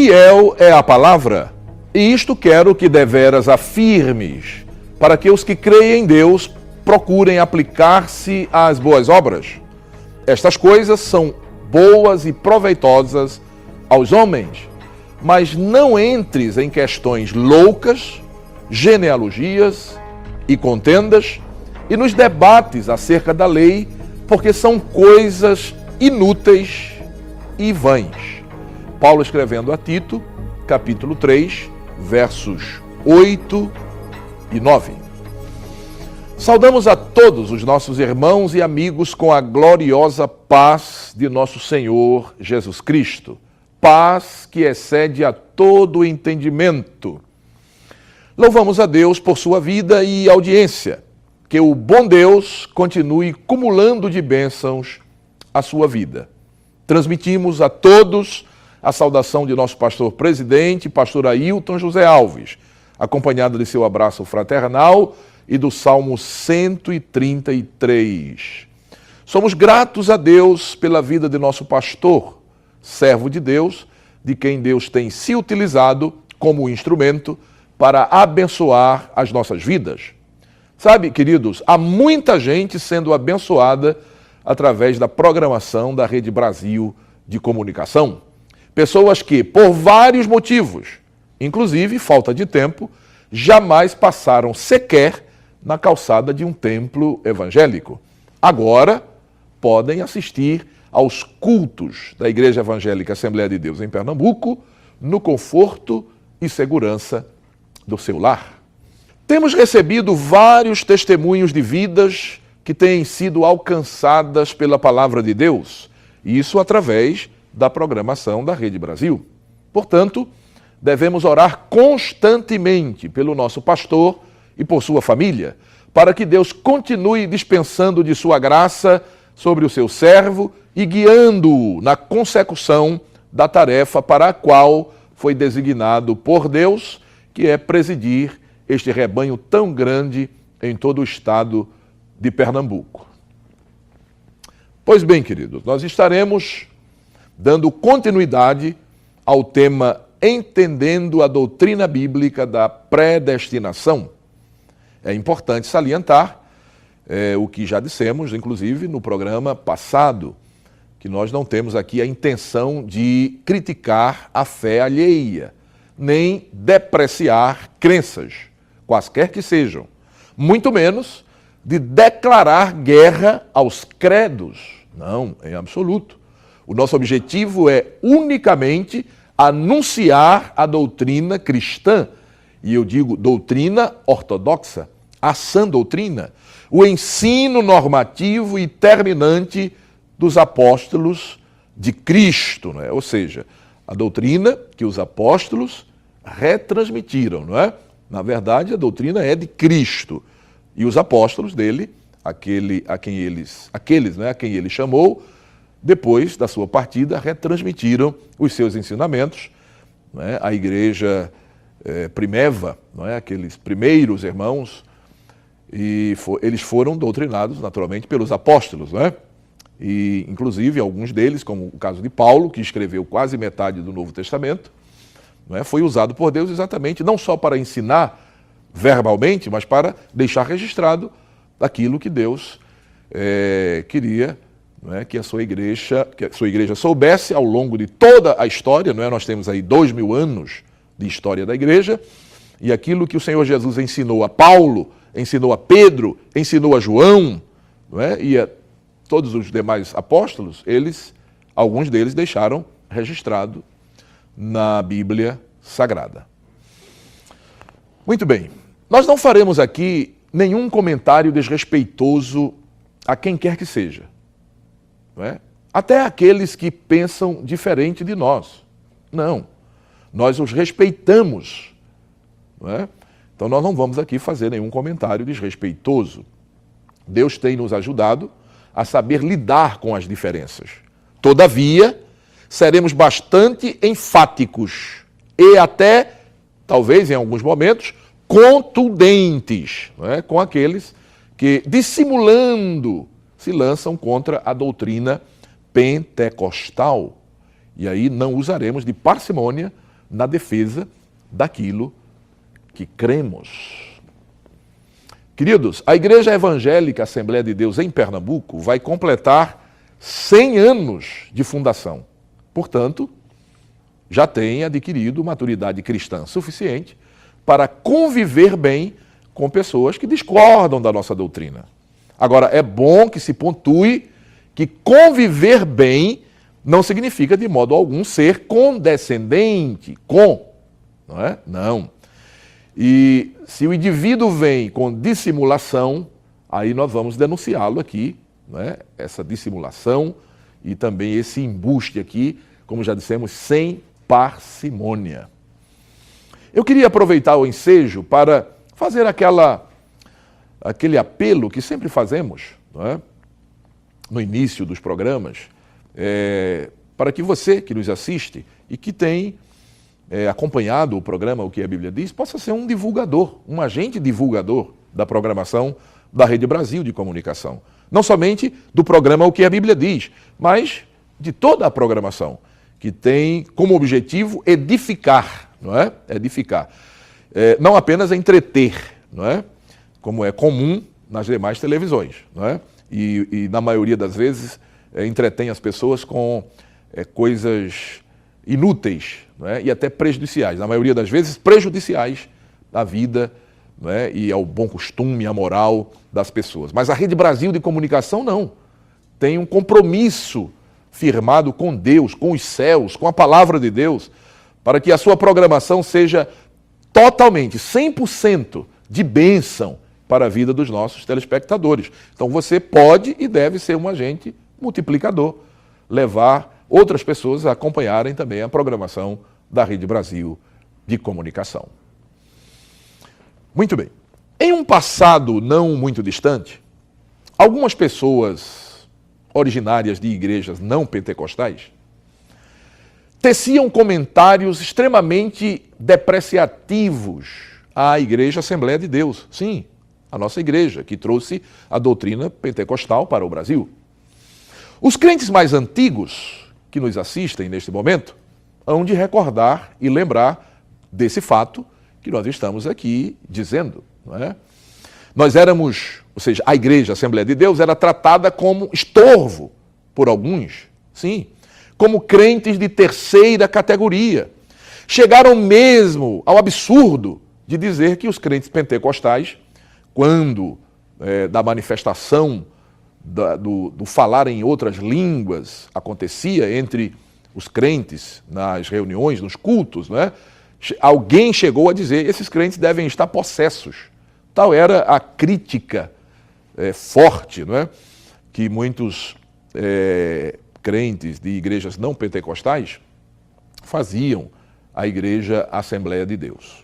Fiel é a palavra, e isto quero que deveras afirmes, para que os que creem em Deus procurem aplicar-se às boas obras. Estas coisas são boas e proveitosas aos homens, mas não entres em questões loucas, genealogias e contendas, e nos debates acerca da lei, porque são coisas inúteis e vãs. Paulo escrevendo a Tito, capítulo 3, versos 8 e 9. Saudamos a todos os nossos irmãos e amigos com a gloriosa paz de nosso Senhor Jesus Cristo. Paz que excede a todo entendimento. Louvamos a Deus por sua vida e audiência. Que o bom Deus continue cumulando de bênçãos a sua vida. Transmitimos a todos a saudação de nosso pastor presidente, pastor Ailton José Alves, acompanhado de seu abraço fraternal e do Salmo 133. Somos gratos a Deus pela vida de nosso pastor, servo de Deus, de quem Deus tem se utilizado como instrumento para abençoar as nossas vidas. Sabe, queridos, há muita gente sendo abençoada através da programação da Rede Brasil de Comunicação. Pessoas que, por vários motivos, inclusive falta de tempo, jamais passaram sequer na calçada de um templo evangélico. Agora podem assistir aos cultos da Igreja Evangélica Assembleia de Deus em Pernambuco, no conforto e segurança do seu lar. Temos recebido vários testemunhos de vidas que têm sido alcançadas pela palavra de Deus, e isso através da programação da Rede Brasil. Portanto, devemos orar constantemente pelo nosso pastor e por sua família, para que Deus continue dispensando de sua graça sobre o seu servo e guiando-o na consecução da tarefa para a qual foi designado por Deus, que é presidir este rebanho tão grande em todo o estado de Pernambuco. Pois bem, queridos, nós estaremos dando continuidade ao tema Entendendo a Doutrina Bíblica da Predestinação. É importante salientar o que já dissemos, inclusive, no programa passado, que nós não temos aqui a intenção de criticar a fé alheia, nem depreciar crenças, quaisquer que sejam, muito menos de declarar guerra aos credos. Não, em absoluto. O nosso objetivo é unicamente anunciar a doutrina cristã, e eu digo doutrina ortodoxa, a sã doutrina, o ensino normativo e terminante dos apóstolos de Cristo, não é? Ou seja, a doutrina que os apóstolos retransmitiram, não é? Na verdade, a doutrina é de Cristo, e os apóstolos dele, aqueles a quem ele chamou, depois da sua partida, retransmitiram os seus ensinamentos, não é? A igreja primeva, não é? Aqueles primeiros irmãos, e eles foram doutrinados naturalmente pelos apóstolos, não é? E inclusive alguns deles, como o caso de Paulo, que escreveu quase metade do Novo Testamento, não é? Foi usado por Deus exatamente não só para ensinar verbalmente, mas para deixar registrado aquilo que Deus queria, não é? Que a sua igreja soubesse ao longo de toda a história, não é? Nós temos aí 2000 anos de história da igreja, e aquilo que o Senhor Jesus ensinou a Paulo, ensinou a Pedro, ensinou a João, não é? E a todos os demais apóstolos, alguns deles deixaram registrado na Bíblia Sagrada. Muito bem, nós não faremos aqui nenhum comentário desrespeitoso a quem quer que seja, não é? Até aqueles que pensam diferente de nós. Não, nós os respeitamos, não é? Então nós não vamos aqui fazer nenhum comentário desrespeitoso. Deus tem nos ajudado a saber lidar com as diferenças. Todavia, seremos bastante enfáticos e até, talvez em alguns momentos, contundentes, não é? Com aqueles que, dissimulando, se lançam contra a doutrina pentecostal. E aí não usaremos de parcimônia na defesa daquilo que cremos. Queridos, a Igreja Evangélica Assembleia de Deus em Pernambuco vai completar 100 anos de fundação. Portanto, já tem adquirido maturidade cristã suficiente para conviver bem com pessoas que discordam da nossa doutrina. Agora, é bom que se pontue que conviver bem não significa de modo algum ser condescendente não é? Não. E se o indivíduo vem com dissimulação, aí nós vamos denunciá-lo aqui, não é? Essa dissimulação e também esse embuste aqui, como já dissemos, sem parcimônia. Eu queria aproveitar o ensejo para fazer aquele apelo que sempre fazemos, não é? No início dos programas, para que você que nos assiste e que tem acompanhado o programa O que a Bíblia Diz, possa ser um divulgador, um agente divulgador da programação da Rede Brasil de Comunicação. Não somente do programa O que a Bíblia Diz, mas de toda a programação, que tem como objetivo edificar, não é? Edificar. Não apenas entreter, não é? Como é comum nas demais televisões, não é? E na maioria das vezes entretém as pessoas com coisas inúteis, não é? E até prejudiciais, na maioria das vezes prejudiciais à vida, não é? E ao bom costume, à moral das pessoas. Mas a Rede Brasil de Comunicação não. Tem um compromisso firmado com Deus, com os céus, com a palavra de Deus, para que a sua programação seja totalmente, 100% de bênção para a vida dos nossos telespectadores. Então você pode e deve ser um agente multiplicador, levar outras pessoas a acompanharem também a programação da Rede Brasil de Comunicação. Muito bem. Em um passado não muito distante, algumas pessoas originárias de igrejas não pentecostais teciam comentários extremamente depreciativos à Igreja Assembleia de Deus. Sim, a nossa igreja, que trouxe a doutrina pentecostal para o Brasil. Os crentes mais antigos que nos assistem neste momento hão de recordar e lembrar desse fato que nós estamos aqui dizendo, não é? Nós éramos, ou seja, a Igreja Assembleia de Deus era tratada como estorvo por alguns, sim, como crentes de terceira categoria. Chegaram mesmo ao absurdo de dizer que os crentes pentecostais, quando da manifestação do falar em outras línguas acontecia entre os crentes nas reuniões, nos cultos, não é? Alguém chegou a dizer: esses crentes devem estar possessos. Tal era a crítica forte, não é? Que muitos crentes de igrejas não pentecostais faziam à Igreja Assembleia de Deus.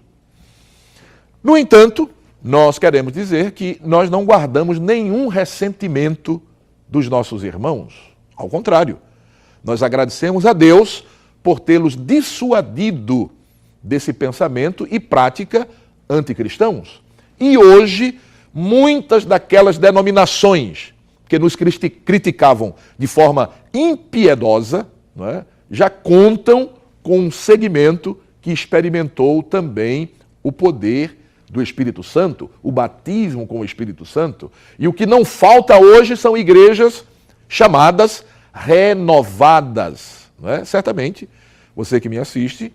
No entanto, nós queremos dizer que nós não guardamos nenhum ressentimento dos nossos irmãos. Ao contrário, nós agradecemos a Deus por tê-los dissuadido desse pensamento e prática anticristãos. E hoje, muitas daquelas denominações que nos criticavam de forma impiedosa, não é, já contam com um segmento que experimentou também o poder do Espírito Santo, o batismo com o Espírito Santo. E o que não falta hoje são igrejas chamadas renovadas, não é? Certamente, você que me assiste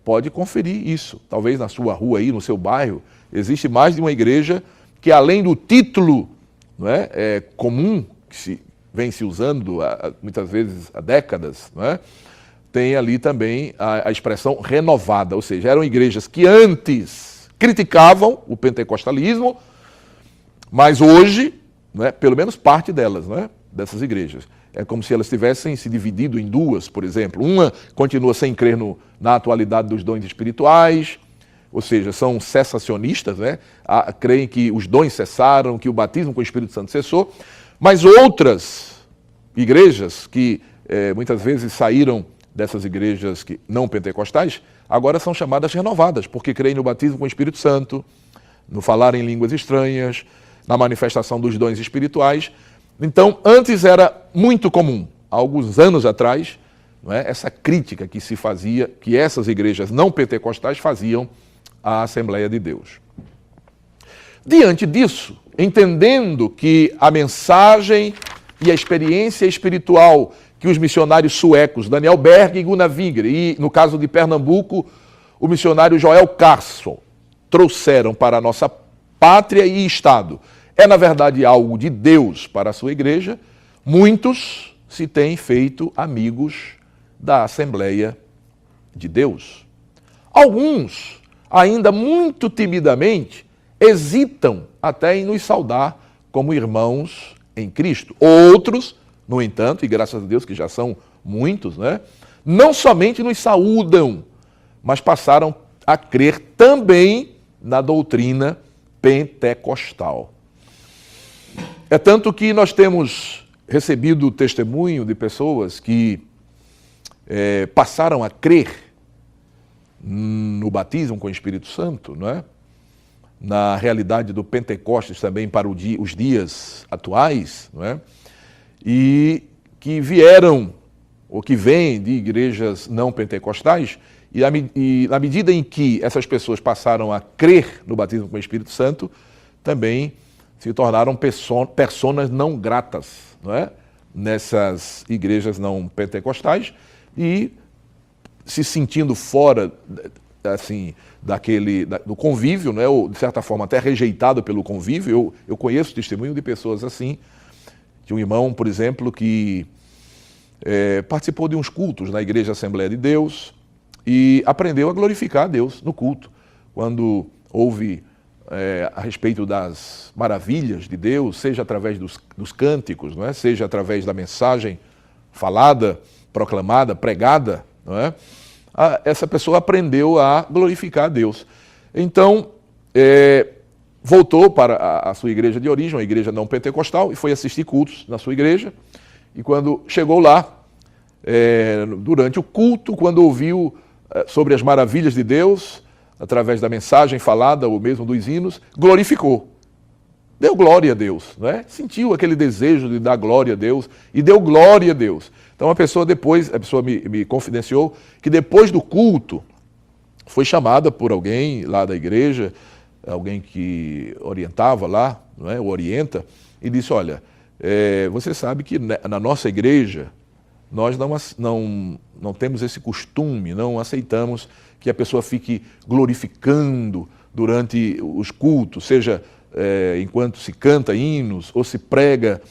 pode conferir isso. Talvez na sua rua aí, no seu bairro, existe mais de uma igreja que, além do título, não é, comum, que vem se usando muitas vezes há décadas, não é? Tem ali também a expressão renovada, ou seja, eram igrejas que antes criticavam o pentecostalismo, mas hoje, não é, pelo menos parte delas, não é, dessas igrejas, é como se elas tivessem se dividido em duas, por exemplo. Uma continua sem crer na atualidade dos dons espirituais, ou seja, são cessacionistas, né? Creem que os dons cessaram, que o batismo com o Espírito Santo cessou, mas outras igrejas que muitas vezes saíram dessas igrejas que não pentecostais, agora são chamadas renovadas, porque creem no batismo com o Espírito Santo, no falar em línguas estranhas, na manifestação dos dons espirituais. Então, antes era muito comum, há alguns anos atrás, não é, essa crítica que se fazia, que essas igrejas não pentecostais faziam à Assembleia de Deus. Diante disso, entendendo que a mensagem e a experiência espiritual que os missionários suecos, Daniel Berg e Gunnar Wingre, e no caso de Pernambuco, o missionário Joel Carlson, trouxeram para a nossa pátria e Estado, é na verdade algo de Deus para a sua igreja, muitos se têm feito amigos da Assembleia de Deus. Alguns, ainda muito timidamente, hesitam até em nos saudar como irmãos em Cristo. Outros, no entanto, e graças a Deus que já são muitos, né, não somente nos saúdam, mas passaram a crer também na doutrina pentecostal. É tanto que nós temos recebido testemunho de pessoas que passaram a crer no batismo com o Espírito Santo, não é? Na realidade do Pentecostes também para os dias atuais, não é? E que vieram, ou que vêm de igrejas não pentecostais, e na medida em que essas pessoas passaram a crer no batismo com o Espírito Santo, também se tornaram personas não gratas, não é? Nessas igrejas não pentecostais, e se sentindo fora, assim, do convívio, né, ou de certa forma até rejeitado pelo convívio. Eu conheço testemunho de pessoas assim, de um irmão, por exemplo, que participou de uns cultos na Igreja Assembleia de Deus e aprendeu a glorificar a Deus no culto. Quando ouve a respeito das maravilhas de Deus, seja através dos cânticos, não é? Seja através da mensagem falada, proclamada, pregada, não é? Essa pessoa aprendeu a glorificar a Deus. Então, voltou para a sua igreja de origem, uma igreja não pentecostal, e foi assistir cultos na sua igreja. E quando chegou lá, durante o culto, quando ouviu sobre as maravilhas de Deus, através da mensagem falada, ou mesmo dos hinos, glorificou. Deu glória a Deus, não é? Sentiu aquele desejo de dar glória a Deus e deu glória a Deus. Então a pessoa me confidenciou que depois do culto foi chamada por alguém lá da igreja, alguém que orientava lá, não é? O orienta, e disse: olha, você sabe que na nossa igreja nós não temos esse costume, não aceitamos que a pessoa fique glorificando durante os cultos, seja enquanto se canta hinos ou se prega,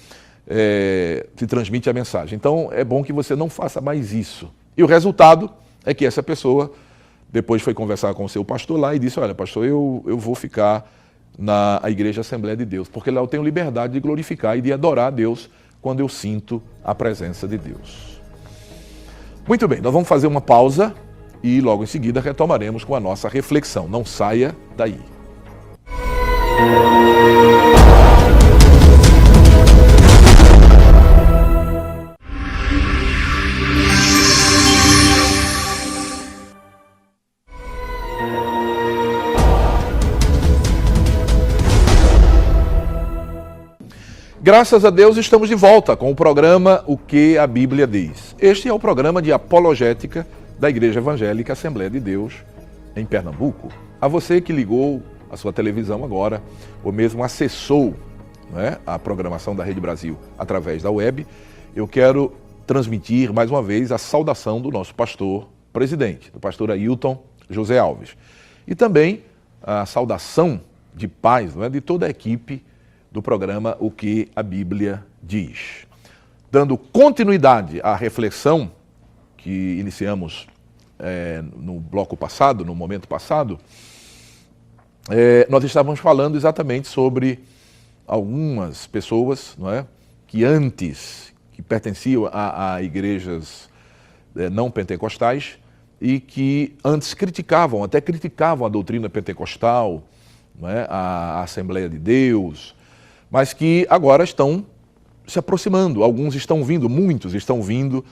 se transmite a mensagem. Então é bom que você não faça mais isso. E o resultado é que essa pessoa depois foi conversar com o seu pastor lá e disse: olha, pastor, eu vou ficar na Igreja Assembleia de Deus, porque lá eu tenho liberdade de glorificar e de adorar a Deus quando eu sinto a presença de Deus. Muito bem, nós vamos fazer uma pausa e logo em seguida retomaremos com a nossa reflexão. Não saia daí. Graças a Deus estamos de volta com o programa O que a Bíblia Diz. Este é o programa de apologética da Igreja Evangélica Assembleia de Deus em Pernambuco. A você que ligou a sua televisão agora, ou mesmo acessou, né, a programação da Rede Brasil através da web, eu quero transmitir mais uma vez a saudação do nosso pastor presidente, do pastor Ailton José Alves. E também a saudação de paz, não é, de toda a equipe do programa O que a Bíblia Diz. Dando continuidade à reflexão que iniciamos no bloco passado, no momento passado, nós estávamos falando exatamente sobre algumas pessoas, não é, que pertenciam a igrejas não pentecostais e que antes até criticavam a doutrina pentecostal, não é, a Assembleia de Deus, mas que agora estão se aproximando. Alguns estão vindo, muitos estão vindo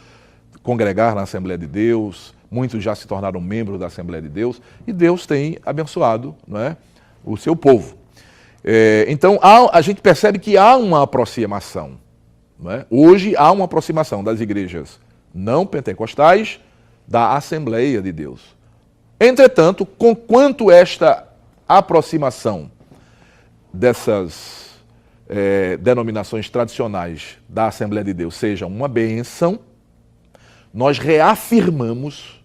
congregar na Assembleia de Deus, muitos já se tornaram membros da Assembleia de Deus, e Deus tem abençoado, não é, o seu povo. Então, a gente percebe que há uma aproximação. Não é? Hoje há uma aproximação das igrejas não pentecostais, da Assembleia de Deus. Entretanto, conquanto esta aproximação dessas denominações tradicionais da Assembleia de Deus seja uma bênção, nós reafirmamos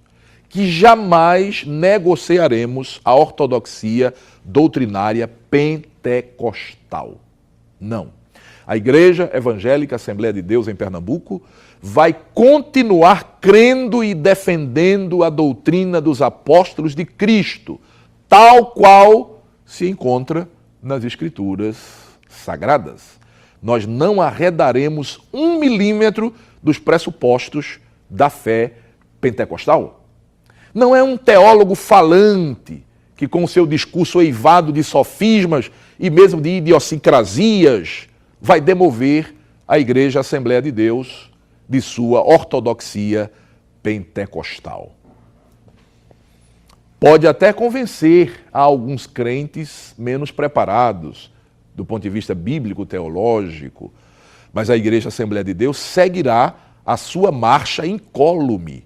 que jamais negociaremos a ortodoxia doutrinária pentecostal. Não. A Igreja Evangélica Assembleia de Deus em Pernambuco vai continuar crendo e defendendo a doutrina dos apóstolos de Cristo, tal qual se encontra nas Escrituras Sagradas. Nós não arredaremos 1 milímetro dos pressupostos da fé pentecostal. Não é um teólogo falante que, com seu discurso eivado de sofismas e mesmo de idiosincrasias, vai demover a Igreja Assembleia de Deus de sua ortodoxia pentecostal. Pode até convencer a alguns crentes menos preparados do ponto de vista bíblico-teológico, mas a Igreja Assembleia de Deus seguirá a sua marcha incólume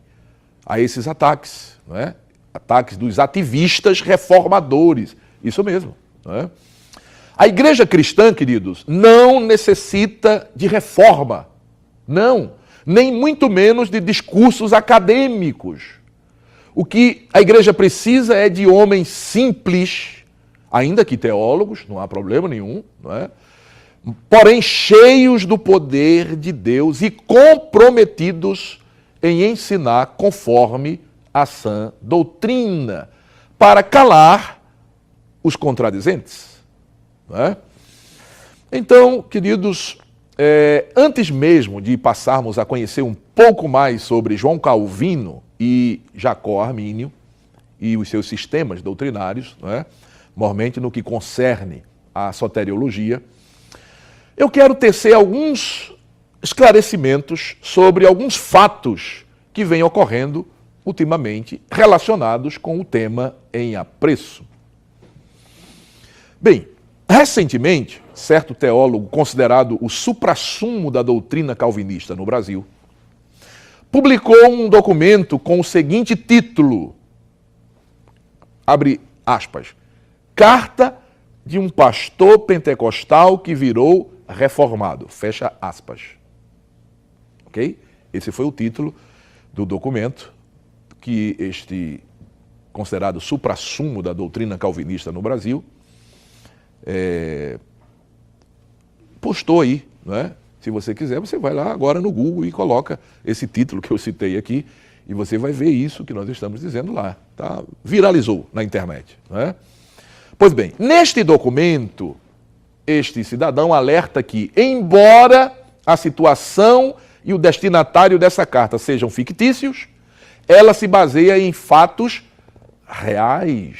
a esses ataques, não é? Ataques dos ativistas reformadores, isso mesmo, não é? A igreja cristã, queridos, não necessita de reforma, não, nem muito menos de discursos acadêmicos. O que a igreja precisa é de homens simples, ainda que teólogos, não há problema nenhum, não é? Porém cheios do poder de Deus e comprometidos em ensinar conforme a sã doutrina, para calar os contradizentes. Não é? Então, queridos, antes mesmo de passarmos a conhecer um pouco mais sobre João Calvino e Jacó Armínio e os seus sistemas doutrinários, não é? Mormente no que concerne à soteriologia, eu quero tecer alguns esclarecimentos sobre alguns fatos que vêm ocorrendo ultimamente relacionados com o tema em apreço. Bem, recentemente, certo teólogo considerado o suprassumo da doutrina calvinista no Brasil, publicou um documento com o seguinte título, abre aspas, Carta de um pastor pentecostal que virou reformado, fecha aspas. Ok? Esse foi o título do documento que este considerado suprassumo da doutrina calvinista no Brasil postou aí, não é? Se você quiser, você vai lá agora no Google e coloca esse título que eu citei aqui e você vai ver isso que nós estamos dizendo lá. Tá? Viralizou na internet, não é? Pois bem, neste documento, este cidadão alerta que, embora a situação e o destinatário dessa carta sejam fictícios, ela se baseia em fatos reais.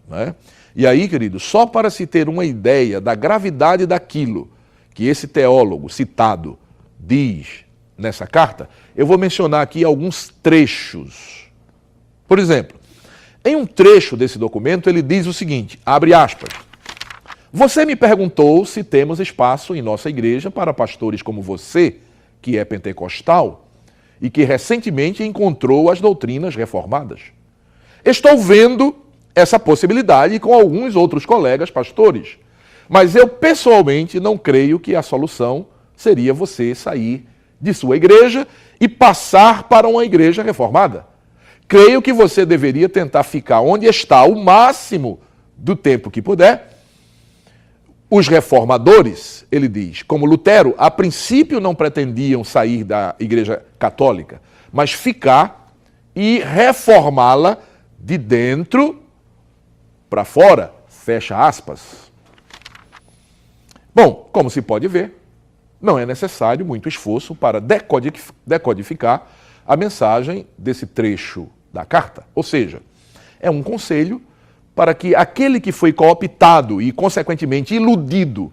Né? E aí, querido, só para se ter uma ideia da gravidade daquilo que esse teólogo citado diz nessa carta, eu vou mencionar aqui alguns trechos. Por exemplo, em um trecho desse documento, ele diz o seguinte, abre aspas, você me perguntou se temos espaço em nossa igreja para pastores como você, que é pentecostal, e que recentemente encontrou as doutrinas reformadas. Estou vendo essa possibilidade com alguns outros colegas pastores, mas eu pessoalmente não creio que a solução seria você sair de sua igreja e passar para uma igreja reformada. Creio que você deveria tentar ficar onde está o máximo do tempo que puder. Os reformadores, ele diz, como Lutero, a princípio não pretendiam sair da Igreja Católica, mas ficar e reformá-la de dentro para fora, fecha aspas. Bom, como se pode ver, não é necessário muito esforço para decodificar a mensagem desse trecho da carta. Ou seja, é um conselho para que aquele que foi cooptado e, consequentemente, iludido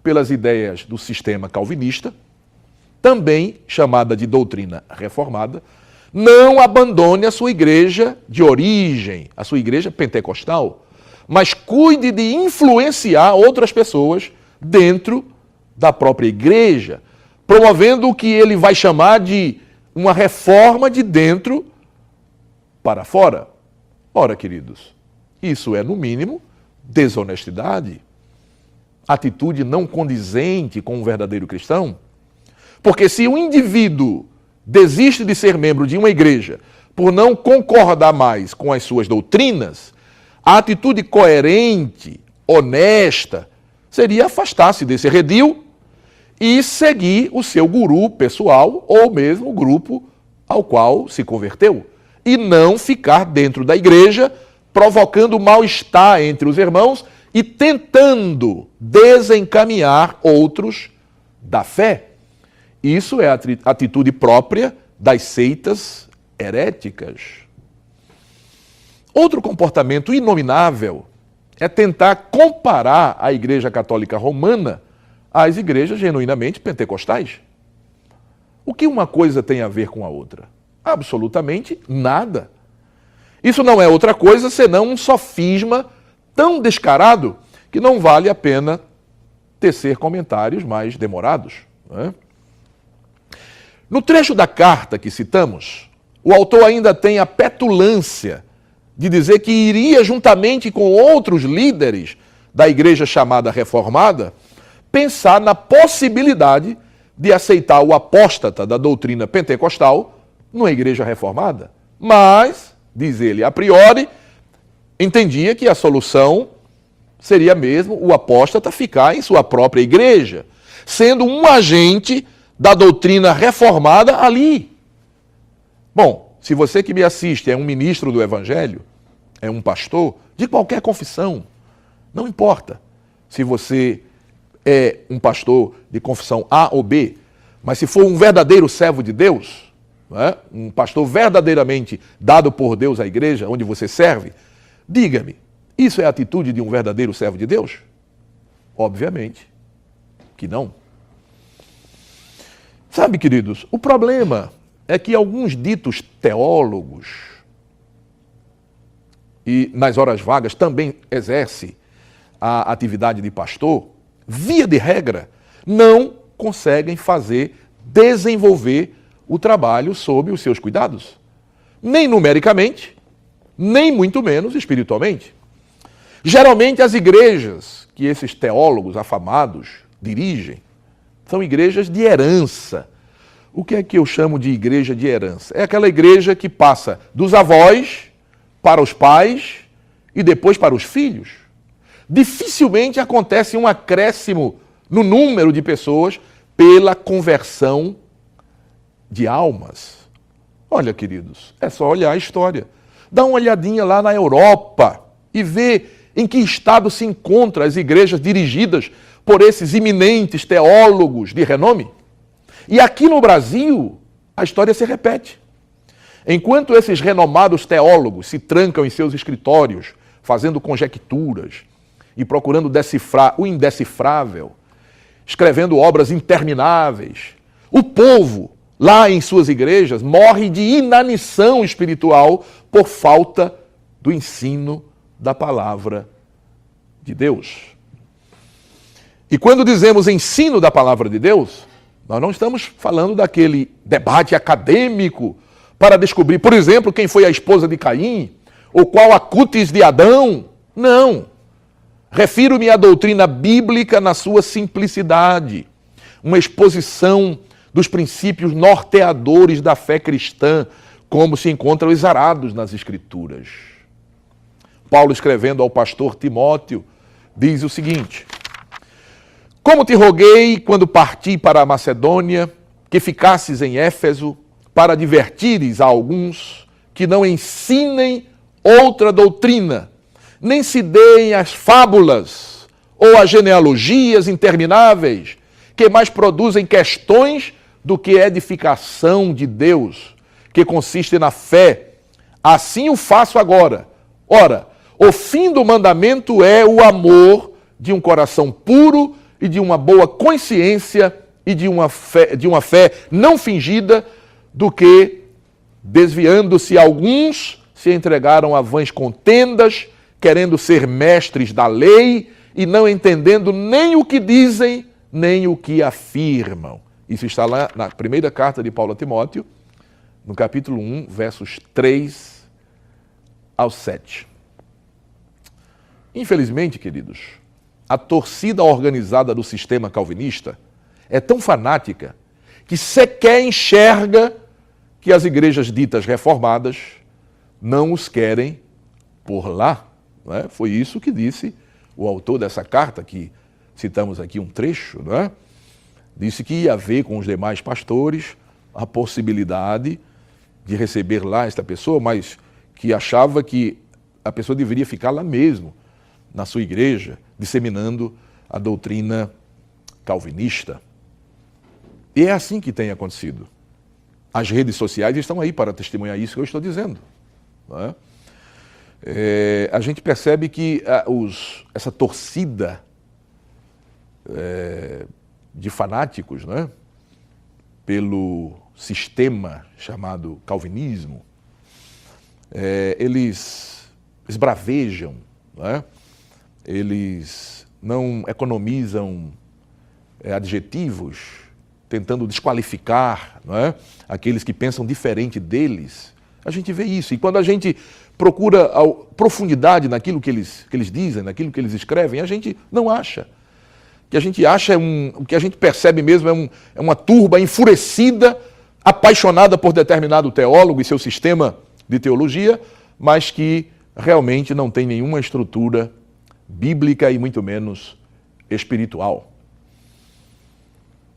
pelas ideias do sistema calvinista, também chamada de doutrina reformada, não abandone a sua igreja de origem, a sua igreja pentecostal, mas cuide de influenciar outras pessoas dentro da própria igreja, promovendo o que ele vai chamar de uma reforma de dentro para fora. Ora, queridos, isso é, no mínimo, desonestidade, atitude não condizente com um verdadeiro cristão. Porque se um indivíduo desiste de ser membro de uma igreja por não concordar mais com as suas doutrinas, a atitude coerente, honesta, seria afastar-se desse redil e seguir o seu guru pessoal ou mesmo o grupo ao qual se converteu. E não ficar dentro da igreja provocando mal-estar entre os irmãos e tentando desencaminhar outros da fé. Isso é a atitude própria das seitas heréticas. Outro comportamento inominável é tentar comparar a Igreja Católica Romana às igrejas genuinamente pentecostais. O que uma coisa tem a ver com a outra? Absolutamente nada. Isso não é outra coisa senão um sofisma tão descarado que não vale a pena tecer comentários mais demorados, não é? No trecho da carta que citamos, o autor ainda tem a petulância de dizer que iria, juntamente com outros líderes da igreja chamada reformada, pensar na possibilidade de aceitar o apóstata da doutrina pentecostal numa igreja reformada. Mas, diz ele, a priori, entendia que a solução seria mesmo o apóstata ficar em sua própria igreja, sendo um agente da doutrina reformada ali. Bom, se você que me assiste é um ministro do Evangelho, é um pastor, de qualquer confissão, não importa se você é um pastor de confissão A ou B, mas se for um verdadeiro servo de Deus, não é? Um pastor verdadeiramente dado por Deus à igreja onde você serve, diga-me, isso é a atitude de um verdadeiro servo de Deus? Obviamente que não. Sabe, queridos, o problema é que alguns ditos teólogos, e nas horas vagas também exerce a atividade de pastor, via de regra, não conseguem desenvolver o trabalho sob os seus cuidados. Nem numericamente, nem muito menos espiritualmente. Geralmente as igrejas que esses teólogos afamados dirigem são igrejas de herança. O que é que eu chamo de igreja de herança? É aquela igreja que passa dos avós para os pais e depois para os filhos. Dificilmente acontece um acréscimo no número de pessoas pela conversão de almas. Olha, queridos, é só olhar a história. Dá uma olhadinha lá na Europa e vê em que estado se encontram as igrejas dirigidas por esses eminentes teólogos de renome. E aqui no Brasil, a história se repete. Enquanto esses renomados teólogos se trancam em seus escritórios, fazendo conjecturas e procurando decifrar o indecifrável, escrevendo obras intermináveis, o povo, lá em suas igrejas, morre de inanição espiritual por falta do ensino da palavra de Deus. E quando dizemos ensino da palavra de Deus, nós não estamos falando daquele debate acadêmico para descobrir, por exemplo, quem foi a esposa de Caim, ou qual a cutis de Adão. Não. Refiro-me à doutrina bíblica na sua simplicidade, uma exposição dos princípios norteadores da fé cristã, como se encontram exarados nas Escrituras. Paulo, escrevendo ao pastor Timóteo, diz o seguinte: como te roguei, quando parti para a Macedônia, que ficasses em Éfeso, para advertires a alguns que não ensinem outra doutrina, nem se deem as fábulas ou as genealogias intermináveis, que mais produzem questões do que edificação de Deus, que consiste na fé. Assim o faço agora. Ora, o fim do mandamento é o amor de um coração puro e de uma boa consciência e de uma fé não fingida, do que, desviando-se alguns, se entregaram a vãs contendas, querendo ser mestres da lei e não entendendo nem o que dizem, nem o que afirmam. Isso está lá na primeira carta de Paulo a Timóteo, no capítulo 1, versos 3 ao 7. Infelizmente, queridos, a torcida organizada do sistema calvinista é tão fanática que sequer enxerga que as igrejas ditas reformadas não os querem por lá. Não é? Foi isso que disse o autor dessa carta, que citamos aqui um trecho, não é? Disse que ia haver com os demais pastores a possibilidade de receber lá esta pessoa, mas que achava que a pessoa deveria ficar lá mesmo, na sua igreja, disseminando a doutrina calvinista. E é assim que tem acontecido. As redes sociais estão aí para testemunhar isso que eu estou dizendo. Não é? A gente percebe que essa torcida de fanáticos, né, pelo sistema chamado calvinismo, eles esbravejam, né, eles não economizam adjetivos, tentando desqualificar, não é, aqueles que pensam diferente deles. A gente vê isso. E quando a gente procura a profundidade naquilo que eles dizem, naquilo que eles escrevem, a gente não acha. O que a gente acha o que a gente percebe mesmo é uma turba enfurecida, apaixonada por determinado teólogo e seu sistema de teologia, mas que realmente não tem nenhuma estrutura bíblica e muito menos espiritual.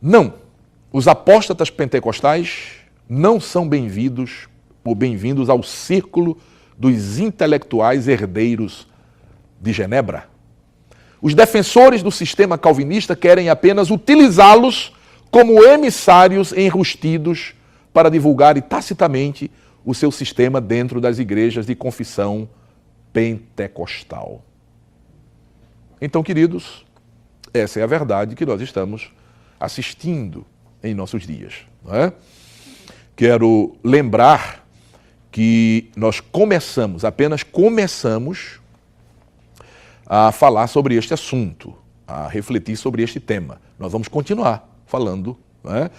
Não, os apóstatas pentecostais não são bem-vindos ou bem-vindos ao círculo dos intelectuais herdeiros de Genebra. Os defensores do sistema calvinista querem apenas utilizá-los como emissários enrustidos para divulgarem tacitamente o seu sistema dentro das igrejas de confissão pentecostal. Então, queridos, essa é a verdade que nós estamos assistindo em nossos dias. Não é? Quero lembrar que nós apenas começamos a falar sobre este assunto, a refletir sobre este tema. Nós vamos continuar falando, não é?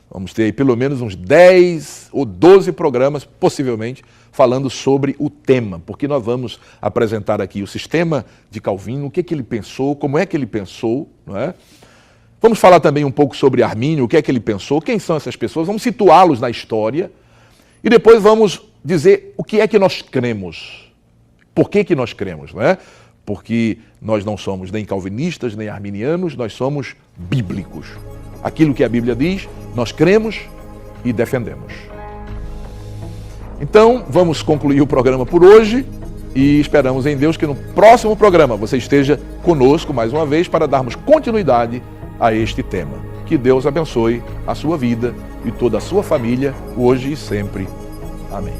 Vamos ter aí pelo menos uns 10 ou 12 programas, possivelmente, falando sobre o tema, porque nós vamos apresentar aqui o sistema de Calvino, o que ele pensou, como é que ele pensou, não é? Vamos falar também um pouco sobre Armínio, o que é que ele pensou, quem são essas pessoas, vamos situá-los na história e depois vamos dizer o que é que nós cremos, por que nós cremos, não é? Porque nós não somos nem calvinistas, nem arminianos, nós somos bíblicos. Aquilo que a Bíblia diz, nós cremos e defendemos. Então, vamos concluir o programa por hoje e esperamos em Deus que no próximo programa você esteja conosco mais uma vez para darmos continuidade a este tema. Que Deus abençoe a sua vida e toda a sua família, hoje e sempre. Amém.